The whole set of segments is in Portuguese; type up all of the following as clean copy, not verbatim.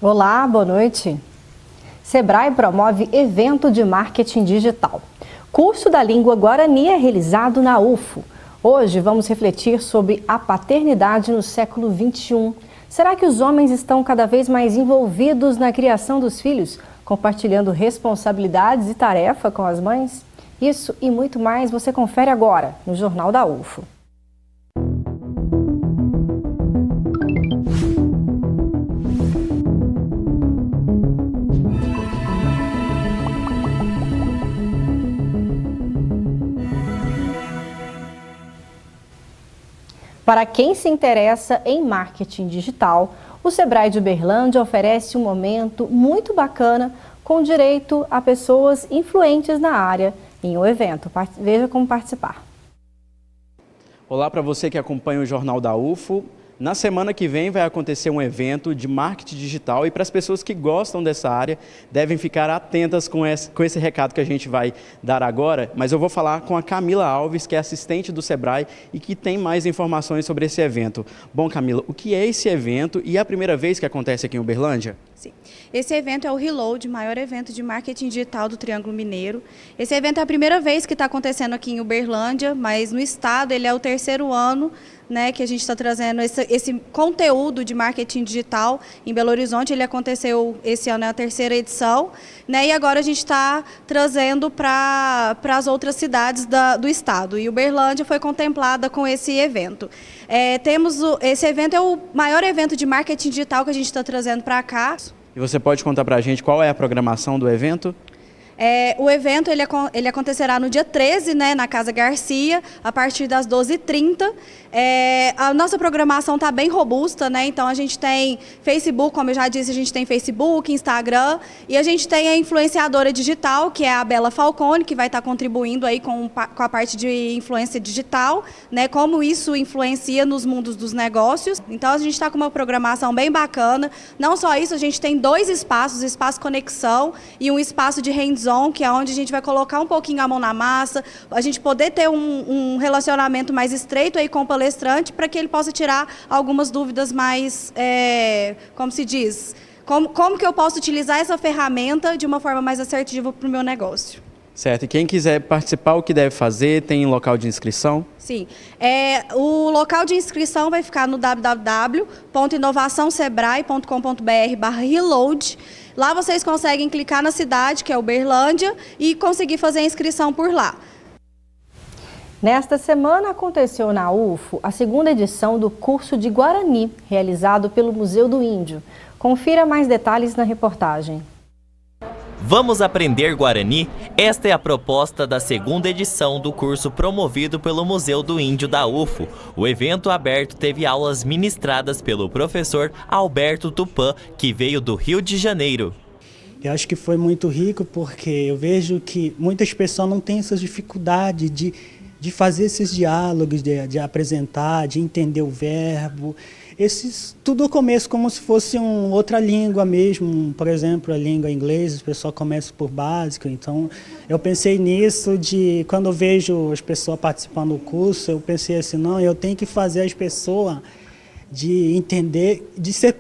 Olá, boa noite. Sebrae promove evento de marketing digital. Curso da língua Guarani é realizado na UFO. Hoje vamos refletir sobre a paternidade no século XXI. Será que os homens estão cada vez mais envolvidos na criação dos filhos, compartilhando responsabilidades e tarefa com as mães? Isso e muito mais você confere agora no Jornal da UFO. Para quem se interessa em marketing digital, o Sebrae de Uberlândia oferece um momento muito bacana com direito a pessoas influentes na área em um evento. Veja como participar. Olá para você que acompanha o Jornal da UFO. Na semana que vem vai acontecer um evento de marketing digital e para as pessoas que gostam dessa área devem ficar atentas com esse recado que a gente vai dar agora, mas eu vou falar com a Camila Alves, que é assistente do Sebrae e que tem mais informações sobre esse evento. Bom, Camila, o que é esse evento e é a primeira vez que acontece aqui em Uberlândia? Sim. Esse evento é o Reload, maior evento de marketing digital do Triângulo Mineiro. Esse evento é a primeira vez que está acontecendo aqui em Uberlândia, mas no estado ele é o terceiro ano, né, que a gente está trazendo esse conteúdo de marketing digital. Em Belo Horizonte ele aconteceu esse ano, é a terceira edição, né, e agora a gente está trazendo para as outras cidades do estado. E Uberlândia foi contemplada com esse evento. Esse evento é o maior evento de marketing digital que a gente está trazendo para cá. E você pode contar para a gente qual é a programação do evento? O evento ele acontecerá no dia 13, né, na Casa Garcia, a partir das 12h30. A nossa programação está bem robusta, né? Então a gente tem Facebook, como eu já disse, a gente tem Facebook, Instagram, e a gente tem a influenciadora digital, que é a Bela Falcone, que vai estar contribuindo aí com a parte de influência digital, né? Como isso influencia nos mundos dos negócios. Então a gente está com uma programação bem bacana. Não só isso, a gente tem dois espaços, espaço conexão e um espaço de hands-on, que é onde a gente vai colocar um pouquinho a mão na massa, a gente poder ter um relacionamento mais estreito aí com o palestrante, para que ele possa tirar algumas dúvidas mais, como se diz, como que eu posso utilizar essa ferramenta de uma forma mais assertiva para o meu negócio. Certo, e quem quiser participar, o que deve fazer? Tem local de inscrição? Sim, o local de inscrição vai ficar no www.inovaçãosebrae.com.br/reload. Lá vocês conseguem clicar na cidade, que é Uberlândia, e conseguir fazer a inscrição por lá. Nesta semana aconteceu na UFO a segunda edição do curso de Guarani, realizado pelo Museu do Índio. Confira mais detalhes na reportagem. Vamos aprender Guarani? Esta é a proposta da segunda edição do curso promovido pelo Museu do Índio da UFO. O evento aberto teve aulas ministradas pelo professor Alberto Tupã, que veio do Rio de Janeiro. Eu acho que foi muito rico porque eu vejo que muitas pessoas não têm essa dificuldade de fazer esses diálogos, de apresentar, de entender o verbo. Tudo começa como se fosse outra língua mesmo, por exemplo, a língua inglesa, o pessoal começa por básico, então eu pensei nisso, quando eu vejo as pessoas participando do curso, eu pensei assim, não, eu tenho que fazer as pessoas de entender, de ser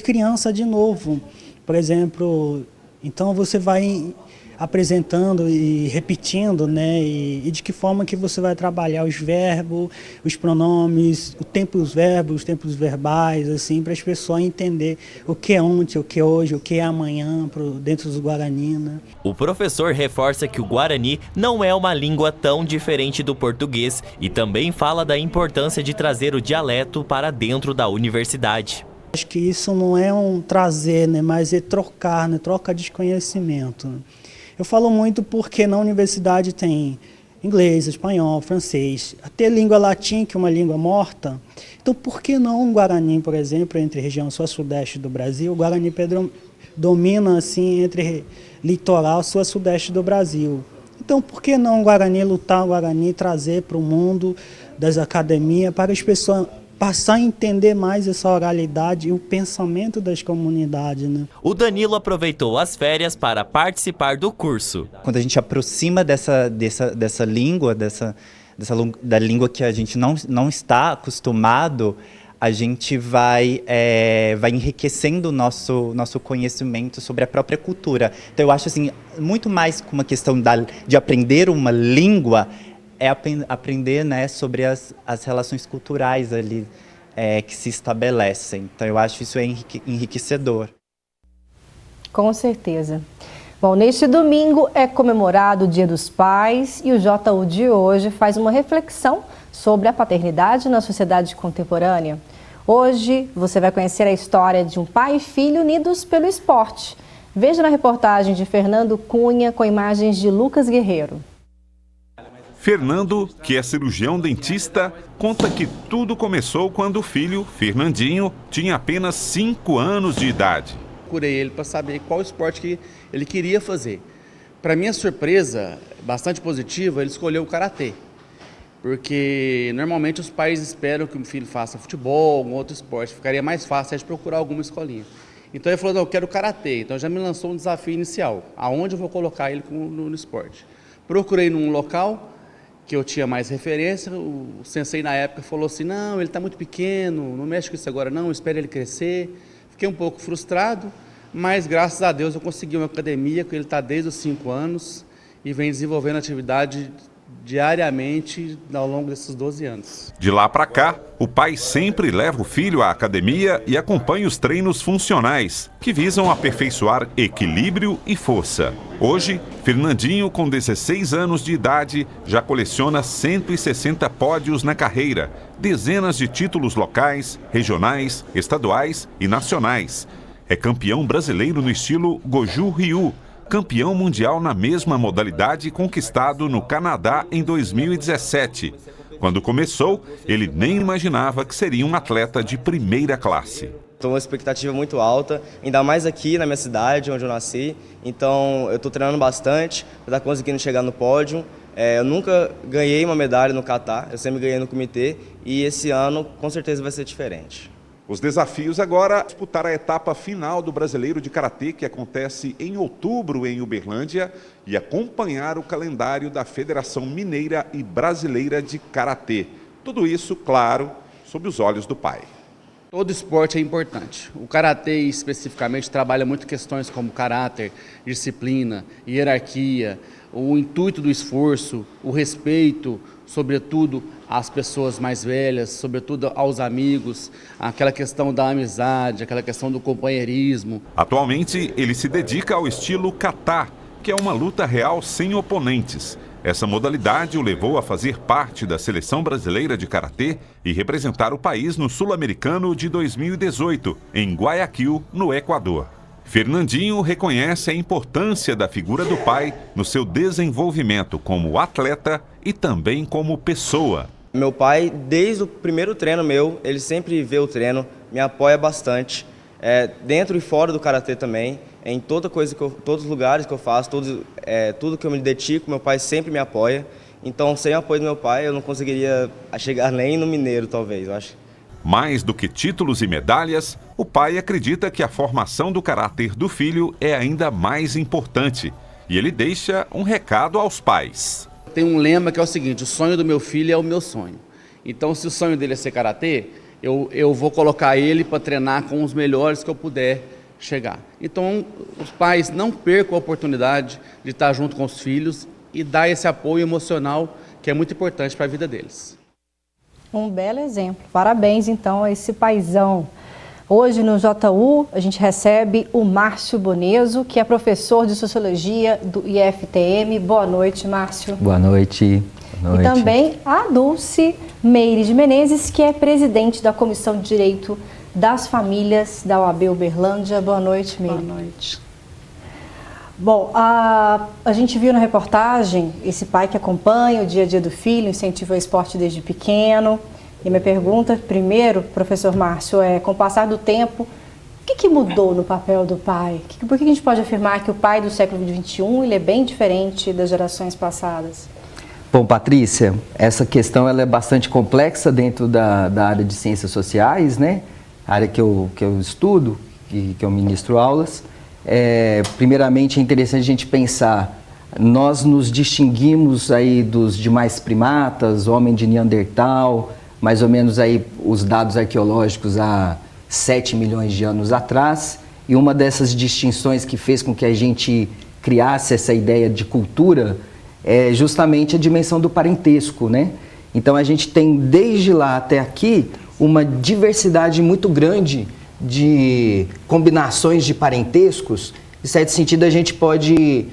criança de novo. Por exemplo, então você vai apresentando e repetindo, né? E de que forma que você vai trabalhar os verbos, os pronomes, o tempo dos verbos, os tempos verbais, assim, para as pessoas entenderem o que é ontem, o que é hoje, o que é amanhã, dentro do Guarani, né? O professor reforça que o Guarani não é uma língua tão diferente do português e também fala da importância de trazer o dialeto para dentro da universidade. Acho que isso não é trazer, né? Mas é trocar, né? Troca de conhecimento. Eu falo muito porque na universidade tem inglês, espanhol, francês, até língua latim, que é uma língua morta. Então, por que não o Guarani, por exemplo, entre a região sul-sudeste do Brasil? O Guarani domina, assim, entre litoral sul-sudeste do Brasil. Então, por que não o Guarani lutar, o Guarani trazer para o mundo das academias, para as pessoas passar a entender mais essa oralidade e o pensamento das comunidades, né? O Danilo aproveitou as férias para participar do curso. Quando a gente aproxima dessa língua, da língua que a gente não está acostumado, a gente vai enriquecendo o nosso conhecimento sobre a própria cultura. Então eu acho assim, muito mais com uma questão de aprender uma língua, é aprender, né, sobre as relações culturais ali que se estabelecem. Então eu acho isso enriquecedor. Com certeza. Bom, neste domingo é comemorado o Dia dos Pais e o JU de hoje faz uma reflexão sobre a paternidade na sociedade contemporânea. Hoje você vai conhecer a história de um pai e filho unidos pelo esporte. Veja na reportagem de Fernando Cunha com imagens de Lucas Guerreiro. Fernando, que é cirurgião dentista, conta que tudo começou quando o filho, Fernandinho, tinha apenas 5 anos de idade. Procurei ele para saber qual esporte que ele queria fazer. Para minha surpresa, bastante positiva, ele escolheu o karatê. Porque normalmente os pais esperam que o filho faça futebol, algum outro esporte. Ficaria mais fácil de procurar alguma escolinha. Então ele falou, não, eu quero karatê. Então já me lançou um desafio inicial. Aonde eu vou colocar ele no esporte? Procurei num local que eu tinha mais referência. O sensei na época falou assim, não, ele está muito pequeno, não mexe com isso agora não, espere ele crescer. Fiquei um pouco frustrado, mas graças a Deus eu consegui uma academia, que ele está desde os 5 anos e vem desenvolvendo atividade diariamente ao longo desses 12 anos. De lá para cá, o pai sempre leva o filho à academia e acompanha os treinos funcionais, que visam aperfeiçoar equilíbrio e força. Hoje, Fernandinho, com 16 anos de idade, já coleciona 160 pódios na carreira, dezenas de títulos locais, regionais, estaduais e nacionais. É campeão brasileiro no estilo Goju Ryu, campeão mundial na mesma modalidade conquistado no Canadá em 2017. Quando começou, ele nem imaginava que seria um atleta de primeira classe. Estou uma expectativa muito alta, ainda mais aqui na minha cidade, onde eu nasci. Então eu estou treinando bastante para estar conseguindo chegar no pódio. Eu nunca ganhei uma medalha no kata, eu sempre ganhei no comitê e esse ano com certeza vai ser diferente. Os desafios agora, disputar a etapa final do Brasileiro de Karatê, que acontece em outubro em Uberlândia, e acompanhar o calendário da Federação Mineira e Brasileira de Karatê. Tudo isso, claro, sob os olhos do pai. Todo esporte é importante. O karatê especificamente trabalha muito questões como caráter, disciplina, hierarquia, o intuito do esforço, o respeito, sobretudo às pessoas mais velhas, sobretudo aos amigos, aquela questão da amizade, aquela questão do companheirismo. Atualmente, ele se dedica ao estilo kata, que é uma luta real sem oponentes. Essa modalidade o levou a fazer parte da Seleção Brasileira de Karatê e representar o país no Sul-Americano de 2018, em Guayaquil, no Equador. Fernandinho reconhece a importância da figura do pai no seu desenvolvimento como atleta e também como pessoa. Meu pai, desde o primeiro treino meu, ele sempre vê o treino, me apoia bastante, dentro e fora do karatê também, em todos os lugares que eu faço, tudo que eu me dedico, meu pai sempre me apoia. Então, sem o apoio do meu pai, eu não conseguiria chegar nem no Mineiro, talvez, eu acho. Mais do que títulos e medalhas, o pai acredita que a formação do caráter do filho é ainda mais importante. E ele deixa um recado aos pais. Tem um lema que é o seguinte, o sonho do meu filho é o meu sonho. Então, se o sonho dele é ser karatê, eu vou colocar ele para treinar com os melhores que eu puder chegar. Então, os pais não percam a oportunidade de estar junto com os filhos e dar esse apoio emocional que é muito importante para a vida deles. Um belo exemplo. Parabéns, então, a esse paizão. Hoje, no JU, a gente recebe o Márcio Bonezo, que é professor de Sociologia do IFTM. Boa noite, Márcio. Boa noite. Boa noite. E também a Dulce Meire de Menezes, que é presidente da Comissão de Direito das Famílias da OAB Uberlândia. Boa noite, Meire. Boa noite. Bom, a gente viu na reportagem esse pai que acompanha o dia a dia do filho, incentiva o esporte desde pequeno. E minha pergunta, primeiro, professor Márcio, com o passar do tempo, o que mudou no papel do pai? Por que a gente pode afirmar que o pai do século XXI ele é bem diferente das gerações passadas? Bom, Patrícia, essa questão ela é bastante complexa dentro da área de ciências sociais, né? A área que eu estudo, que eu ministro aulas. Primeiramente, é interessante a gente pensar, nós nos distinguimos aí dos demais primatas, homem de Neandertal, mais ou menos aí os dados arqueológicos há 7 milhões de anos atrás, e uma dessas distinções que fez com que a gente criasse essa ideia de cultura é justamente a dimensão do parentesco, né? Então a gente tem desde lá até aqui uma diversidade muito grande de combinações de parentescos. Em certo sentido, a gente pode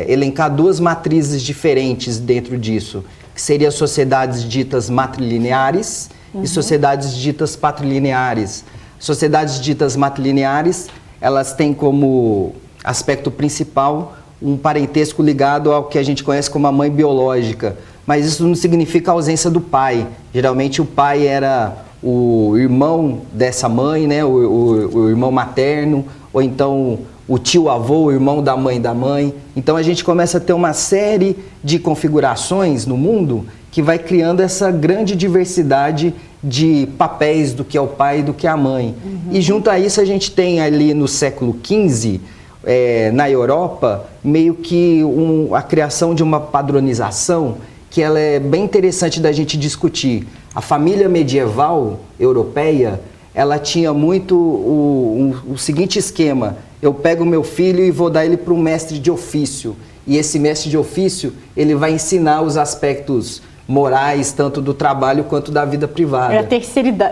elencar duas matrizes diferentes dentro disso, que seriam as sociedades ditas matrilineares e sociedades ditas patrilineares. Sociedades ditas matrilineares, elas têm como aspecto principal um parentesco ligado ao que a gente conhece como a mãe biológica, mas isso não significa a ausência do pai. Geralmente o pai era o irmão dessa mãe, né? o irmão materno, ou então o tio-avô, o irmão da mãe da mãe. Então a gente começa a ter uma série de configurações no mundo que vai criando essa grande diversidade de papéis do que é o pai e do que é a mãe. E junto a isso a gente tem ali no século XV, na Europa, meio que a criação de uma padronização que ela é bem interessante da gente discutir. A família medieval europeia, ela tinha muito o seguinte esquema: eu pego meu filho e vou dar ele para um mestre de ofício, e esse mestre de ofício ele vai ensinar os aspectos morais, tanto do trabalho quanto da vida privada. Era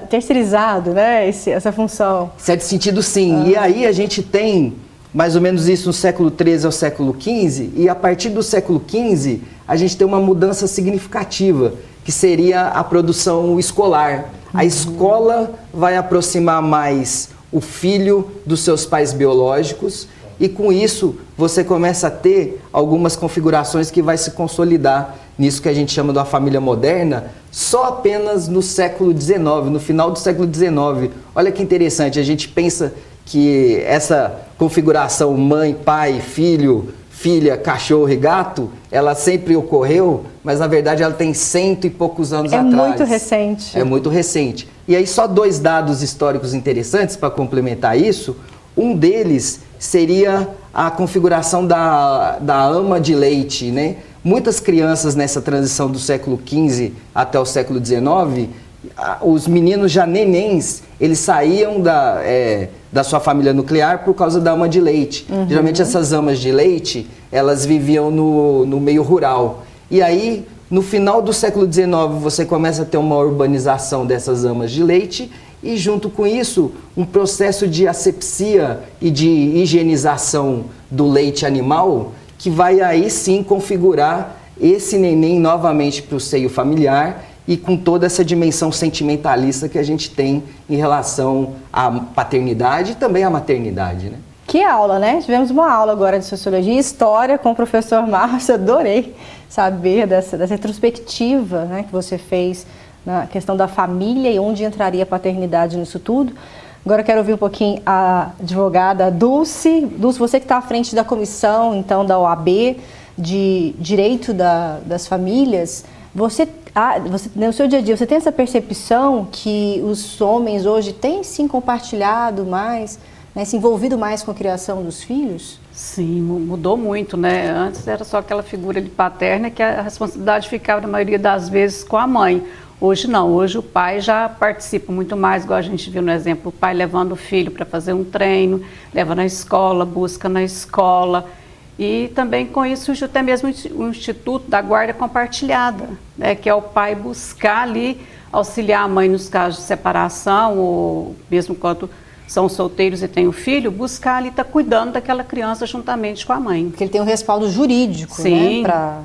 terceirizado, né, essa função. Em certo sentido, sim. E aí a gente tem mais ou menos isso no século XIII ao século XV, e a partir do século XV a gente tem uma mudança significativa, que seria a produção escolar. A escola vai aproximar mais o filho dos seus pais biológicos, e com isso você começa a ter algumas configurações que vai se consolidar nisso que a gente chama de uma família moderna, só apenas no século XIX, no final do século XIX. Olha que interessante, a gente pensa que essa configuração mãe, pai, filho, filha, cachorro e gato, ela sempre ocorreu, mas na verdade ela tem 100 e poucos anos atrás. É muito recente. É muito recente. E aí só 2 dados históricos interessantes para complementar isso. Um deles seria a configuração da ama de leite, né? Muitas crianças nessa transição do século XV até o século XIX, os meninos já nenéns, eles saíam da sua família nuclear por causa da ama de leite. Geralmente essas amas de leite, elas viviam no meio rural. E aí, no final do século XIX, você começa a ter uma urbanização dessas amas de leite, e junto com isso, um processo de asepsia e de higienização do leite animal, que vai aí sim configurar esse neném novamente para o seio familiar, e com toda essa dimensão sentimentalista que a gente tem em relação à paternidade e também à maternidade, né? Que aula, né? Tivemos uma aula agora de Sociologia e História com o professor Márcio. Adorei saber dessa retrospectiva, né, que você fez na questão da família e onde entraria a paternidade nisso tudo. Agora eu quero ouvir um pouquinho a advogada Dulce. Dulce, você que está à frente da comissão, então, da OAB, de Direito das Famílias, você, no seu dia a dia, você tem essa percepção que os homens hoje têm sim compartilhado mais, né, se envolvido mais com a criação dos filhos? Sim, mudou muito, né? Antes era só aquela figura de paterna que a responsabilidade ficava, na maioria das vezes, com a mãe. Hoje não, hoje o pai já participa muito mais, igual a gente viu no exemplo, o pai levando o filho para fazer um treino, leva na escola, busca na escola. E também com isso surgiu até mesmo o Instituto da Guarda Compartilhada, né, que é o pai buscar ali, auxiliar a mãe nos casos de separação, ou mesmo quando são solteiros e têm um filho, buscar ali estar cuidando daquela criança juntamente com a mãe. Porque ele tem um respaldo jurídico, sim, né,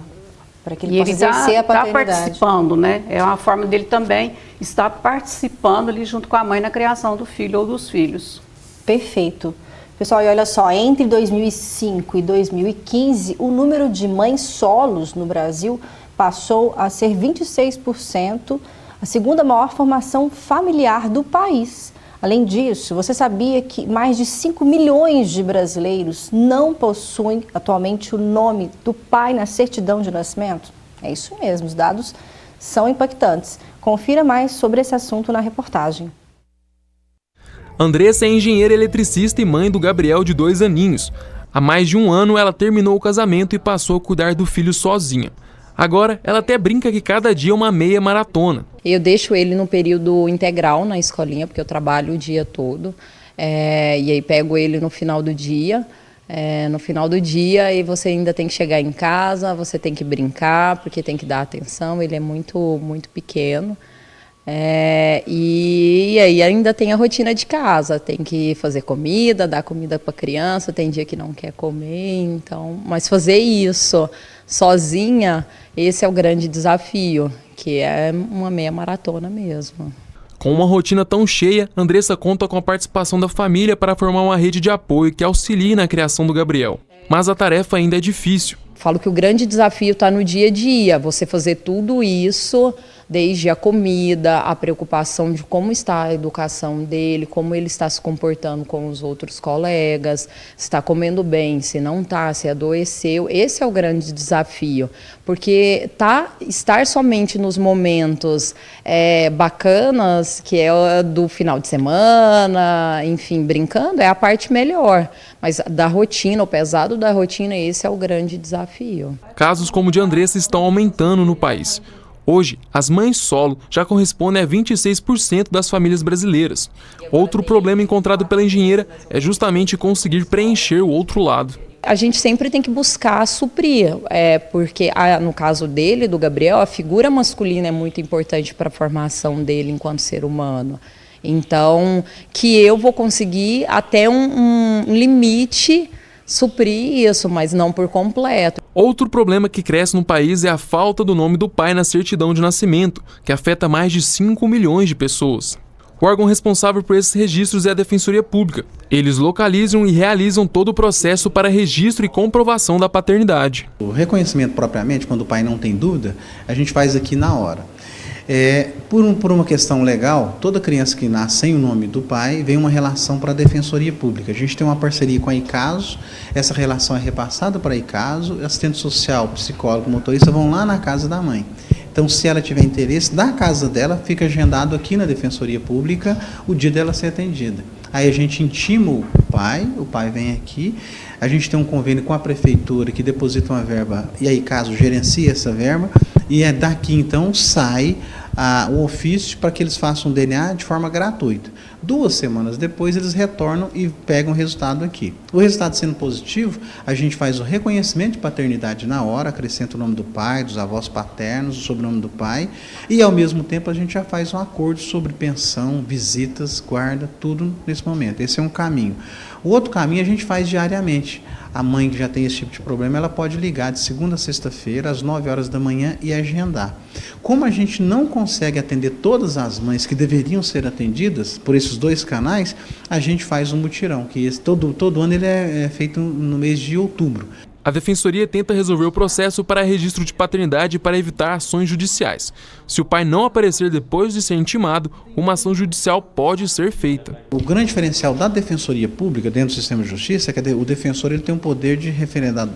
para que ele possa exercer a paternidade. Está participando, né? É uma forma dele também estar participando ali junto com a mãe na criação do filho ou dos filhos. Perfeito. Pessoal, e olha só, entre 2005 e 2015, o número de mães solos no Brasil passou a ser 26%, a segunda maior formação familiar do país. Além disso, você sabia que mais de 5 milhões de brasileiros não possuem atualmente o nome do pai na certidão de nascimento? É isso mesmo, os dados são impactantes. Confira mais sobre esse assunto na reportagem. Andressa é engenheira eletricista e mãe do Gabriel, de 2 aninhos. Há mais de um ano ela terminou o casamento e passou a cuidar do filho sozinha. Agora, ela até brinca que cada dia é uma meia maratona. Eu deixo ele no período integral na escolinha, porque eu trabalho o dia todo. E aí pego ele no final do dia. No final do dia, e você ainda tem que chegar em casa, você tem que brincar, porque tem que dar atenção, ele é muito, muito pequeno. E aí ainda tem a rotina de casa, tem que fazer comida, dar comida para a criança, tem dia que não quer comer, então, mas fazer isso sozinha, esse é o grande desafio, que é uma meia maratona mesmo. Com uma rotina tão cheia, Andressa conta com a participação da família para formar uma rede de apoio que auxilie na criação do Gabriel. Mas a tarefa ainda é difícil. Falo que o grande desafio está no dia a dia, você fazer tudo isso, desde a comida, a preocupação de como está a educação dele, como ele está se comportando com os outros colegas, se está comendo bem, se não está, se adoeceu. Esse é o grande desafio, porque estar somente nos momentos bacanas, que é do final de semana, enfim, brincando, é a parte melhor. Mas da rotina, o pesado da rotina, esse é o grande desafio. Casos como o de Andressa estão aumentando no país. Hoje, as mães solo já correspondem a 26% das famílias brasileiras. Outro problema encontrado pela engenheira é justamente conseguir preencher o outro lado. A gente sempre tem que buscar suprir, porque no caso dele, do Gabriel, a figura masculina é muito importante para a formação dele enquanto ser humano. Então, que eu vou conseguir até um limite suprir isso, mas não por completo. Outro problema que cresce no país é a falta do nome do pai na certidão de nascimento, que afeta mais de 5 milhões de pessoas. O órgão responsável por esses registros é a Defensoria Pública. Eles localizam e realizam todo o processo para registro e comprovação da paternidade. O reconhecimento propriamente, quando o pai não tem dúvida, a gente faz aqui na hora. Por uma questão legal, toda criança que nasce sem o nome do pai vem uma relação para a Defensoria Pública. A gente tem uma parceria com a ICASO, essa relação é repassada para a ICASO, assistente social, psicólogo, motorista vão lá na casa da mãe. Então, se ela tiver interesse, da casa dela, fica agendado aqui na Defensoria Pública o dia dela ser atendida. Aí a gente intima o pai vem aqui, a gente tem um convênio com a prefeitura que deposita uma verba e aí caso gerencia essa verba e daqui então sai o ofício para que eles façam um DNA de forma gratuita. 2 semanas depois eles retornam e pegam o resultado aqui. O resultado sendo positivo, a gente faz o reconhecimento de paternidade na hora, acrescenta o nome do pai, dos avós paternos, o sobrenome do pai e ao mesmo tempo a gente já faz um acordo sobre pensão, visitas, guarda, tudo nesse momento. Esse é um caminho. O outro caminho a gente faz diariamente. A mãe que já tem esse tipo de problema, ela pode ligar de segunda a sexta-feira, às 9 horas da manhã e agendar. Como a gente não consegue atender todas as mães que deveriam ser atendidas por esses 2 canais, a gente faz um mutirão, que todo ano ele é feito no mês de outubro. A Defensoria tenta resolver o processo para registro de paternidade para evitar ações judiciais. Se o pai não aparecer depois de ser intimado, uma ação judicial pode ser feita. O grande diferencial da Defensoria Pública dentro do sistema de justiça é que o defensor ele tem o poder de referendar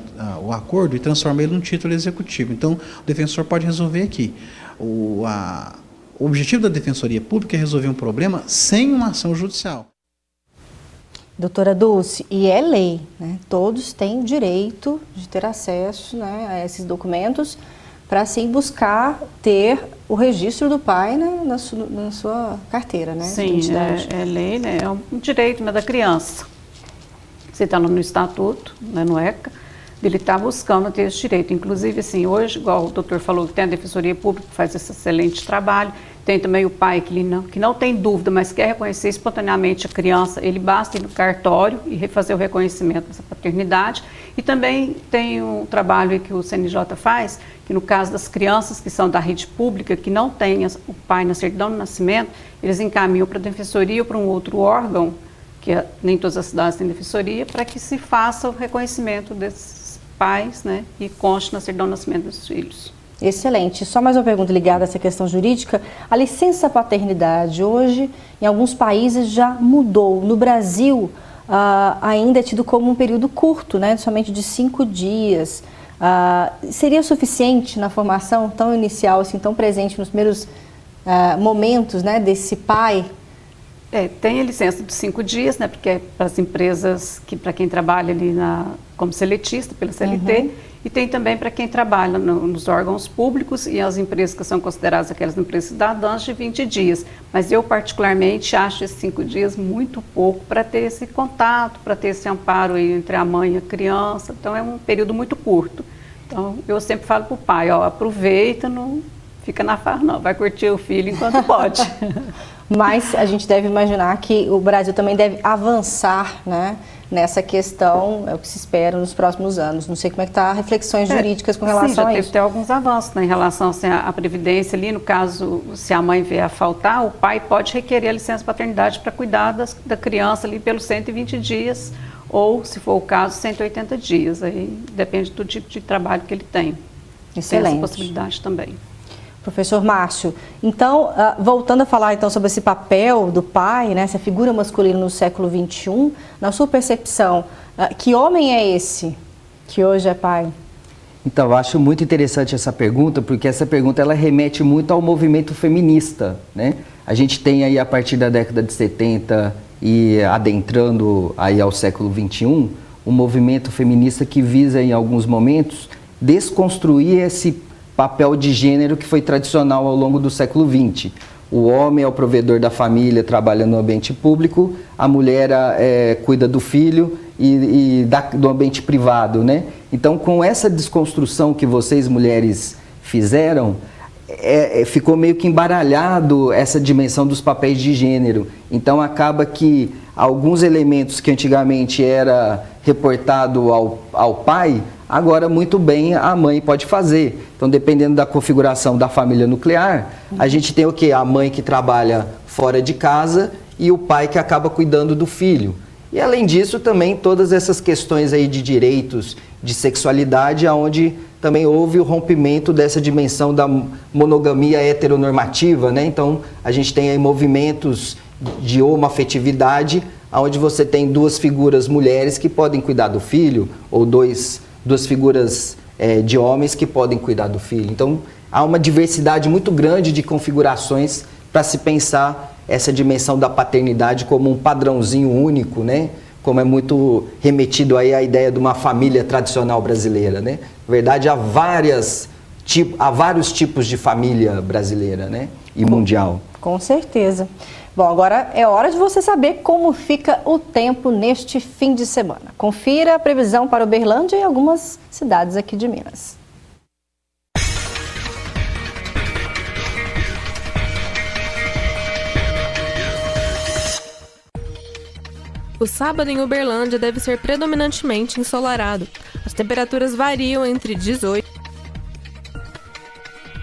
o acordo e transformar ele num título executivo. Então, o defensor pode resolver aqui. O objetivo da Defensoria Pública é resolver um problema sem uma ação judicial. Doutora Dulce, e é lei, né? Todos têm o direito de ter acesso, né, a esses documentos para assim buscar ter o registro do pai, né, na sua carteira, né? Sim, é lei, né? É um direito, né, da criança. Você está no estatuto, né, no ECA, ele está buscando ter esse direito. Inclusive, assim, hoje, igual o doutor falou, que tem a Defensoria Pública que faz esse excelente trabalho, tem também o pai que não tem dúvida, mas quer reconhecer espontaneamente a criança, ele basta ir no cartório e refazer o reconhecimento dessa paternidade. E também tem um trabalho que o CNJ faz, que no caso das crianças que são da rede pública, que não têm o pai na certidão de nascimento, eles encaminham para a Defensoria ou para um outro órgão, que nem todas as cidades têm defensoria, para que se faça o reconhecimento desses pais, né, e conste na certidão de nascimento dos filhos. Excelente. Só mais uma pergunta ligada a essa questão jurídica. A licença paternidade hoje, em alguns países, já mudou. No Brasil, ainda é tido como um período curto, né, somente de 5 dias. Seria suficiente na formação tão inicial, assim, tão presente nos primeiros momentos, né, desse pai? Tem a licença de 5 dias, né, porque é para as empresas, para quem trabalha ali como seletista pela CLT, E tem também para quem trabalha nos órgãos públicos e as empresas que são consideradas aquelas empresas cidadãs de 20 dias. Mas eu particularmente acho esses 5 dias muito pouco para ter esse contato, para ter esse amparo aí entre a mãe e a criança. Então é um período muito curto. Então eu sempre falo para o pai, ó, aproveita, não fica na farra não, vai curtir o filho enquanto pode. Mas a gente deve imaginar que o Brasil também deve avançar, né, nessa questão, é o que se espera nos próximos anos. Não sei como é que está as reflexões jurídicas com relação a isso. Teve alguns avanços, né, em relação assim, à previdência ali, no caso, se a mãe vier a faltar, o pai pode requerer a licença paternidade para cuidar da criança ali pelos 120 dias, ou, se for o caso, 180 dias. Aí depende do tipo de trabalho que ele tem. Excelente. Tem essa possibilidade também. Professor Márcio, então, voltando a falar então sobre esse papel do pai, né, essa figura masculina no século XXI, na sua percepção, que homem é esse que hoje é pai? Então, eu acho muito interessante essa pergunta, porque essa pergunta ela remete muito ao movimento feminista, né? A gente tem aí, a partir da década de 70 e adentrando aí ao século XXI, um movimento feminista que visa, em alguns momentos, desconstruir esse papel de gênero que foi tradicional ao longo do século XX. O homem é o provedor da família, trabalha no ambiente público, a mulher cuida do filho e do ambiente privado, né? Então, com essa desconstrução que vocês, mulheres, fizeram, ficou meio que embaralhado essa dimensão dos papéis de gênero. Então, acaba que alguns elementos que antigamente era reportado ao pai, agora muito bem a mãe pode fazer. Então, dependendo da configuração da família nuclear, a gente tem o quê? A mãe que trabalha fora de casa e o pai que acaba cuidando do filho. E além disso, também todas essas questões aí de direitos, de sexualidade, onde também houve o rompimento dessa dimensão da monogamia heteronormativa, né? Então, a gente tem aí movimentos de homoafetividade, onde você tem duas figuras mulheres que podem cuidar do filho, ou duas figuras de homens que podem cuidar do filho. Então, há uma diversidade muito grande de configurações para se pensar essa dimensão da paternidade como um padrãozinho único, né? Como é muito remetido aí à ideia de uma família tradicional brasileira, né? Na verdade, há vários tipos de família brasileira, né? E mundial. Com certeza. Bom, agora é hora de você saber como fica o tempo neste fim de semana. Confira a previsão para Uberlândia e algumas cidades aqui de Minas. O sábado em Uberlândia deve ser predominantemente ensolarado. As temperaturas variam entre 18.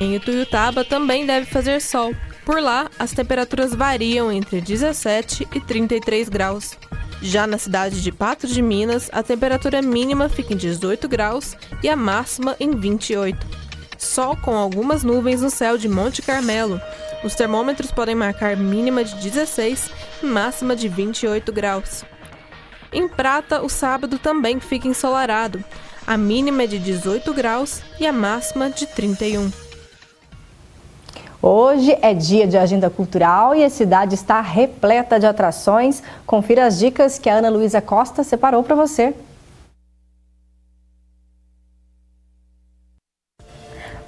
Em Ituiutaba também deve fazer sol. Por lá, as temperaturas variam entre 17 e 33 graus. Já na cidade de Patos de Minas, a temperatura mínima fica em 18 graus e a máxima em 28. Sol com algumas nuvens no céu de Monte Carmelo. Os termômetros podem marcar mínima de 16 e máxima de 28 graus. Em Prata, o sábado também fica ensolarado. A mínima é de 18 graus e a máxima de 31. Hoje é dia de agenda cultural e a cidade está repleta de atrações. Confira as dicas que a Ana Luísa Costa separou para você.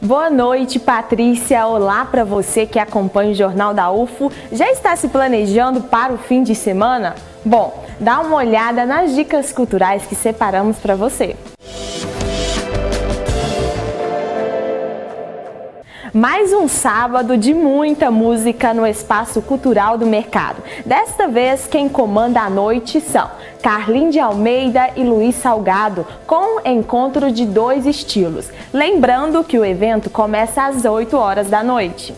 Boa noite, Patrícia. Olá para você que acompanha o Jornal da UFO. Já está se planejando para o fim de semana? Bom, dá uma olhada nas dicas culturais que separamos para você. Mais um sábado de muita música no Espaço Cultural do Mercado. Desta vez, quem comanda a noite são Carlinhos de Almeida e Luiz Salgado, com encontro de 2 estilos. Lembrando que o evento começa às 8 horas da noite.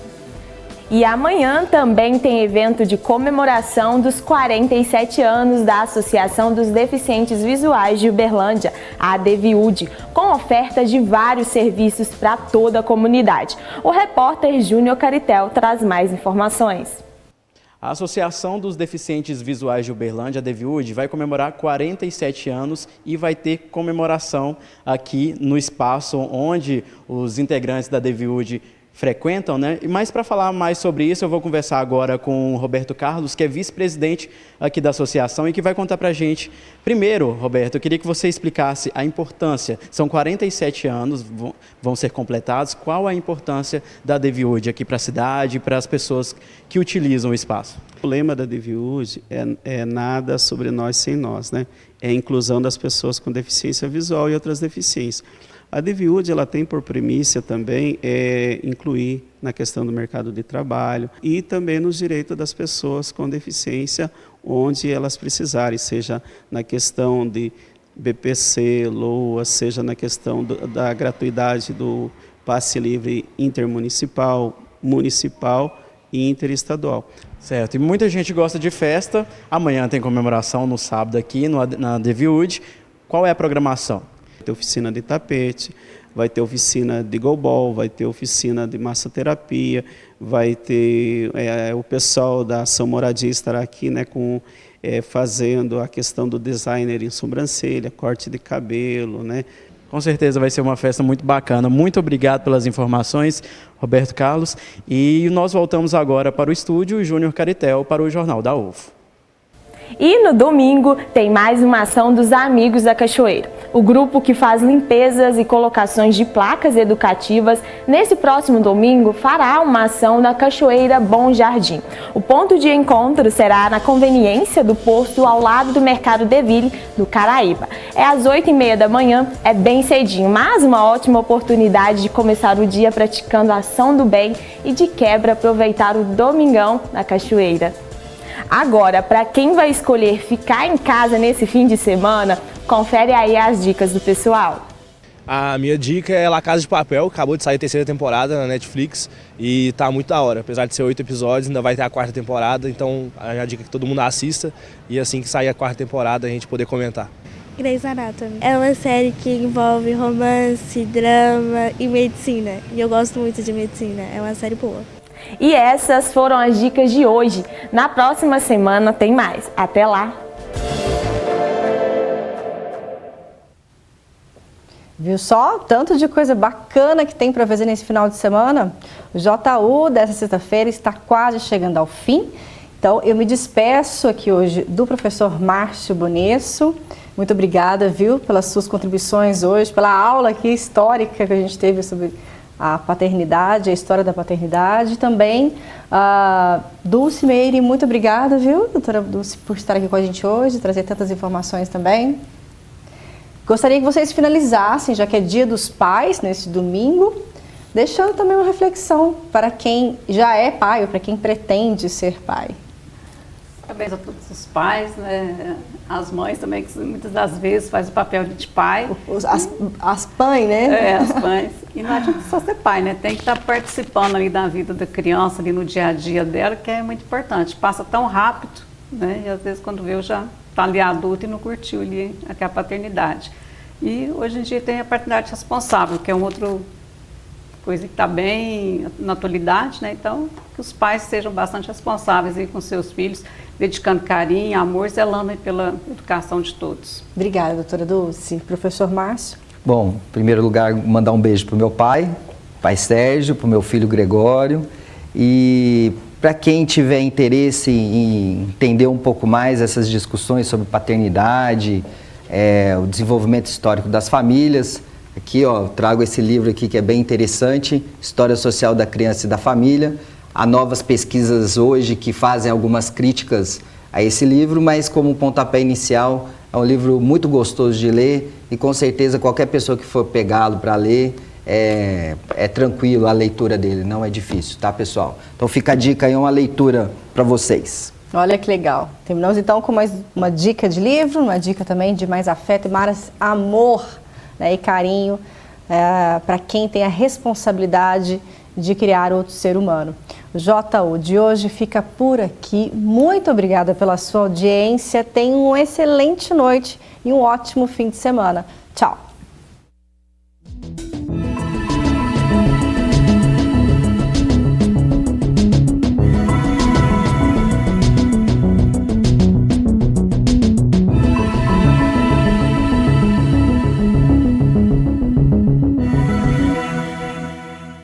E amanhã também tem evento de comemoração dos 47 anos da Associação dos Deficientes Visuais de Uberlândia, a ADVIUD, com ofertas de vários serviços para toda a comunidade. O repórter Júnior Caritel traz mais informações. A Associação dos Deficientes Visuais de Uberlândia, a ADVIUD, vai comemorar 47 anos e vai ter comemoração aqui no espaço onde os integrantes da ADVIUD frequentam, né? Mas para falar mais sobre isso, eu vou conversar agora com o Roberto Carlos, que é vice-presidente aqui da associação e que vai contar para a gente. Primeiro, Roberto, eu queria que você explicasse a importância. São 47 anos, vão ser completados. Qual a importância da DeviWood aqui para a cidade e para as pessoas que utilizam o espaço? O lema da DeviWood é nada sobre nós sem nós, né? É a inclusão das pessoas com deficiência visual e outras deficiências. A DeviWood, ela tem por premissa também incluir na questão do mercado de trabalho e também nos direitos das pessoas com deficiência, onde elas precisarem, seja na questão de BPC, LOA, seja na questão da gratuidade do passe livre intermunicipal, municipal e interestadual. Certo, e muita gente gosta de festa. Amanhã tem comemoração no sábado aqui na DeviWood. Qual é a programação? Vai ter oficina de tapete, vai ter oficina de goalball, vai ter oficina de massoterapia, vai ter o pessoal da Ação Moradia estará aqui, né, fazendo a questão do designer em sobrancelha, corte de cabelo, né. Com certeza vai ser uma festa muito bacana. Muito obrigado pelas informações, Roberto Carlos. E nós voltamos agora para o estúdio Júnior Caritel para o Jornal da UFO. E no domingo tem mais uma ação dos Amigos da Cachoeira. O grupo que faz limpezas e colocações de placas educativas, nesse próximo domingo fará uma ação na Cachoeira Bom Jardim. O ponto de encontro será na conveniência do posto ao lado do Mercado Deville, do Caraíba. É às 8h30 da manhã, é bem cedinho, mas uma ótima oportunidade de começar o dia praticando a ação do bem e de quebra aproveitar o domingão na Cachoeira. Agora, para quem vai escolher ficar em casa nesse fim de semana, confere aí as dicas do pessoal. A minha dica é La Casa de Papel, acabou de sair a 3ª temporada na Netflix e tá muito da hora. Apesar de ser 8 episódios, ainda vai ter a 4ª temporada, então a dica é que todo mundo assista e assim que sair a 4ª temporada a gente poder comentar. Grey's Anatomy é uma série que envolve romance, drama e medicina. E eu gosto muito de medicina, é uma série boa. E essas foram as dicas de hoje. Na próxima semana tem mais. Até lá! Viu só? Tanto de coisa bacana que tem para fazer nesse final de semana. O JU dessa sexta-feira está quase chegando ao fim. Então, eu me despeço aqui hoje do professor Márcio Bonesso. Muito obrigada, viu, pelas suas contribuições hoje, pela aula aqui histórica que a gente teve sobre a paternidade, a história da paternidade. Também Dulce Meire, muito obrigada, viu, doutora Dulce, por estar aqui com a gente hoje, trazer tantas informações também. Gostaria que vocês finalizassem, já que é Dia dos Pais, nesse domingo, deixando também uma reflexão para quem já é pai ou para quem pretende ser pai. Parabéns a todos os pais, né? As mães também, que muitas das vezes fazem o papel de pai. As pães, né? É, as pães. E não adianta só ser pai, né? Tem que estar participando ali da vida da criança, ali no dia a dia dela, que é muito importante. Passa tão rápido, né? E às vezes quando vê, eu já está ali adulto e não curtiu ali a paternidade. E hoje em dia tem a paternidade responsável, que é uma outra coisa que está bem na atualidade, né? Então, que os pais sejam bastante responsáveis aí com seus filhos, dedicando carinho, amor, zelando pela educação de todos. Obrigada, doutora Dulce. Professor Márcio? Bom, em primeiro lugar, mandar um beijo para o meu pai Sérgio, para o meu filho Gregório. E para quem tiver interesse em entender um pouco mais essas discussões sobre paternidade, o desenvolvimento histórico das famílias, aqui, ó, trago esse livro aqui que é bem interessante, História Social da Criança e da Família. Há novas pesquisas hoje que fazem algumas críticas a esse livro, mas como pontapé inicial, é um livro muito gostoso de ler e com certeza qualquer pessoa que for pegá-lo para ler, é tranquilo a leitura dele, não é difícil, tá, pessoal? Então fica a dica aí, uma leitura para vocês. Olha que legal. Terminamos então com mais uma dica de livro, uma dica também de mais afeto e mais amor, né, e carinho para quem tem a responsabilidade de criar outro ser humano. O JU de hoje fica por aqui. Muito obrigada pela sua audiência. Tenha uma excelente noite e um ótimo fim de semana. Tchau!